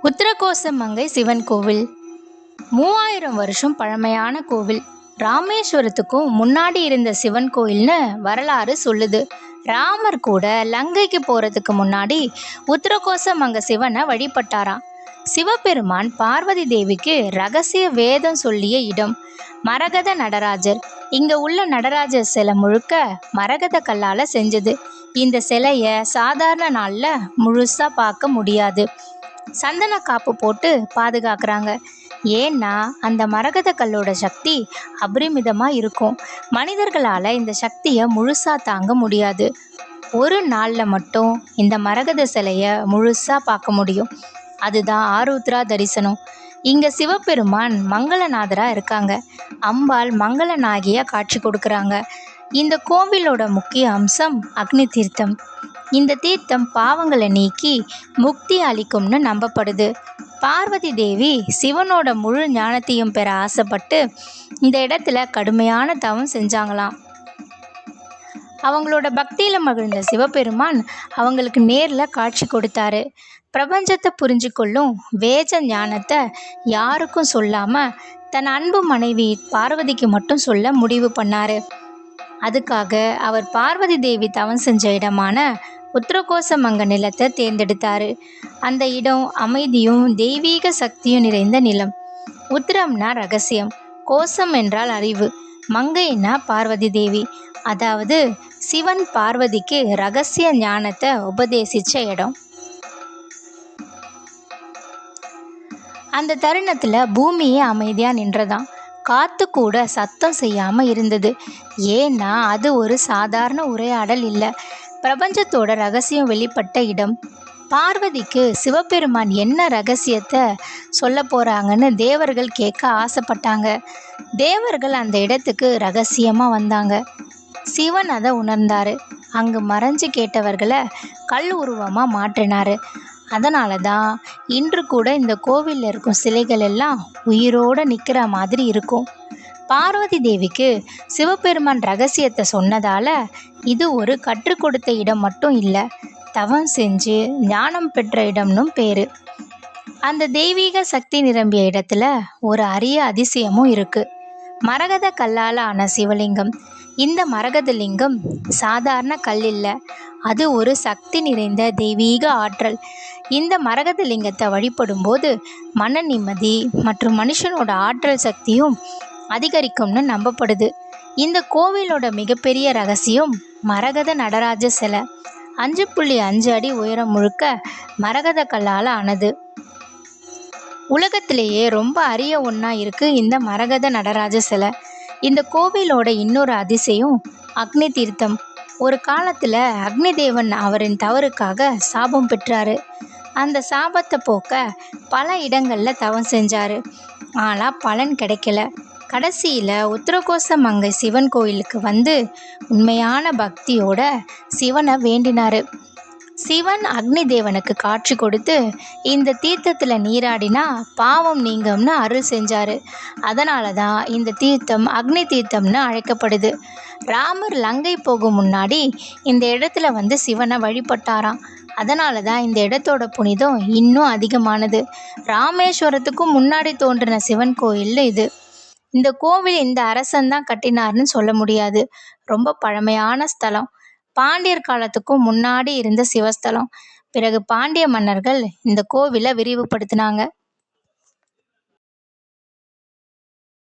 உத்தரகோசமங்கை சிவன் கோவில் 3000 வருஷம் பழமையான கோவில். ராமேஸ்வரத்துக்கும் முன்னாடி இருந்த சிவன் கோயில்னு வரலாறு சொல்லுது. ராமர் கூட லங்கைக்கு போறதுக்கு முன்னாடி உத்தரகோசமங்க சிவனை வழிபட்டாராம். சிவபெருமான் பார்வதி தேவிக்கு ரகசிய வேதம் சொல்லிய இடம் மரகத நடராஜர். இங்க உள்ள நடராஜர் சிலை முழுக்க மரகத கல்லால செஞ்சது. இந்த சிலைய சாதாரண நாள்ல முழுசா பார்க்க முடியாது. சந்தன காப்பு போட்டு பாதுகாக்கிறாங்க. ஏன்னா அந்த மரகத கல்லோட சக்தி அபரிமிதமா இருக்கும். மனிதர்களால இந்த சக்தியை முழுசா தாங்க முடியாது. ஒரு நாள்ல மட்டும் இந்த மரகத சிலைய முழுசா பார்க்க முடியும். அதுதான் ஆருத்ரா தரிசனம். இங்க சிவபெருமான் மங்களநாதரா இருக்காங்க. அம்பாள் மங்களநாயகியா காட்சி கொடுக்கறாங்க. இந்த கோவிலோட முக்கிய அம்சம் அக்னி தீர்த்தம். இந்த தீர்த்தம் பாவங்களை நீக்கி முக்தி அளிக்கும்னு நம்பப்படுது. பார்வதி தேவி சிவனோட முழு ஞானத்தையும் பெற ஆசைப்பட்டு இந்த இடத்துல கடுமையான தவம் செஞ்சாங்களாம். அவங்களோட பக்தியில மகிழ்ந்த சிவபெருமான் அவங்களுக்கு நேர்ல காட்சி கொடுத்தாரு. பிரபஞ்சத்தை புரிஞ்சு கொள்ளும் வேத ஞானத்தை யாருக்கும் சொல்லாம தன் அன்பு மனைவி பார்வதிக்கு மட்டும் சொல்ல முடிவு பண்ணாரு. அதுக்காக அவர் பார்வதி தேவி தவம் செஞ்ச இடமான உத்தரகோசமங்க நிலத்தை தேர்ந்தெடுத்தாரு. அந்த இடம் அமைதியும் தெய்வீக சக்தியும் நிறைந்த நிலம். உத்திரம்னா ரகசியம், கோசம் என்றால் அறிவு, மங்கைன்னா பார்வதி தேவி. அதாவது சிவன் பார்வதிக்கு ரகசிய ஞானத்தை உபதேசிச்ச இடம். அந்த தருணத்துல பூமியே அமைதியா நின்றதாம். காத்து கூட சத்தம் செய்யாம இருந்தது. ஏன்னா அது ஒரு சாதாரண உரையாடல் இல்லை, பிரபஞ்சத்தோட ரகசியம் வெளிப்பட்ட இடம். பார்வதிக்கு சிவபெருமான் என்ன ரகசியத்தை சொல்ல போறாங்கன்னு தேவர்கள் கேட்க ஆசைப்பட்டாங்க. தேவர்கள் அந்த இடத்துக்கு ரகசியமா வந்தாங்க. சிவன் அதை உணர்ந்தாரு. அங்கு மறைஞ்சு கேட்டவர்களை கல் உருவமா மாற்றினாரு. அதனால தான் இன்று கூட இந்த கோவிலில் இருக்கும் சிலைகள் எல்லாம் உயிரோடு நிற்கிற மாதிரி இருக்கும். பார்வதி தேவிக்கு சிவபெருமான் ரகசியத்தை சொன்னதால இது ஒரு கற்றுக் கொடுத்த இடம் மட்டும் இல்லை, தவம் செஞ்சு ஞானம் பெற்ற இடம்னும் பேரு. அந்த தெய்வீக சக்தி நிரம்பிய இடத்துல ஒரு அரிய அதிசயமும் இருக்கு. மரகத கல்லால ஆன சிவலிங்கம். இந்த மரகத லிங்கம் சாதாரண கல் இல்லை, அது ஒரு சக்தி நிறைந்த தெய்வீக ஆற்றல். இந்த மரகத லிங்கத்தை வழிபடும் போது மன நிம்மதி மற்றும் மனுஷனோட ஆற்றல் சக்தியும் அதிகரிக்கும்னு நம்பப்படுது. இந்த கோவிலோட மிகப்பெரிய ரகசியம் மரகத நடராஜ சிலை. 5.5 அடி உயரம் முழுக்க மரகத கல்லால் ஆனது. உலகத்திலேயே ரொம்ப அரிய ஒன்றா இருக்கு இந்த மரகத நடராஜ சிலை. இந்த கோவிலோட இன்னொரு அதிசயம் அக்னி தீர்த்தம். ஒரு காலத்துல அக்னி தேவன் அவரின் தவறுக்காக சாபம் பெற்றாரு. அந்த சாபத்தை போக்க பல இடங்கள்ல தவம் செஞ்சாரு. ஆனால் பலன் கிடைக்கல. கடைசியில உத்தரகோசமங்கை சிவன் கோயிலுக்கு வந்து உண்மையான பக்தியோட சிவனை வேண்டினாரு. சிவன் அக்னி தேவனுக்கு காட்சி கொடுத்து இந்த தீர்த்தத்தில் நீராடினா பாவம் நீங்கும்னு அருள் செஞ்சாரு. அதனால தான் இந்த தீர்த்தம் அக்னி தீர்த்தம்னு அழைக்கப்படுது. ராமர் லங்கை போகும் முன்னாடி இந்த இடத்துல வந்து சிவனை வழிபட்டாராம். அதனால தான் இந்த இடத்தோட புனிதம் இன்னும் அதிகமானது. ராமேஸ்வரத்துக்கும் முன்னாடி தோன்றின சிவன் கோயில் இது. இந்த கோவில் இந்த அரசன் தான் கட்டினார்னு சொல்ல முடியாது. ரொம்ப பழமையான ஸ்தலம். பாண்டியர் காலத்துக்கும் முன்னாடி இருந்த சிவஸ்தலம். பிறகு பாண்டிய மன்னர்கள் இந்த கோவிலை விரிவுபடுத்தினாங்க.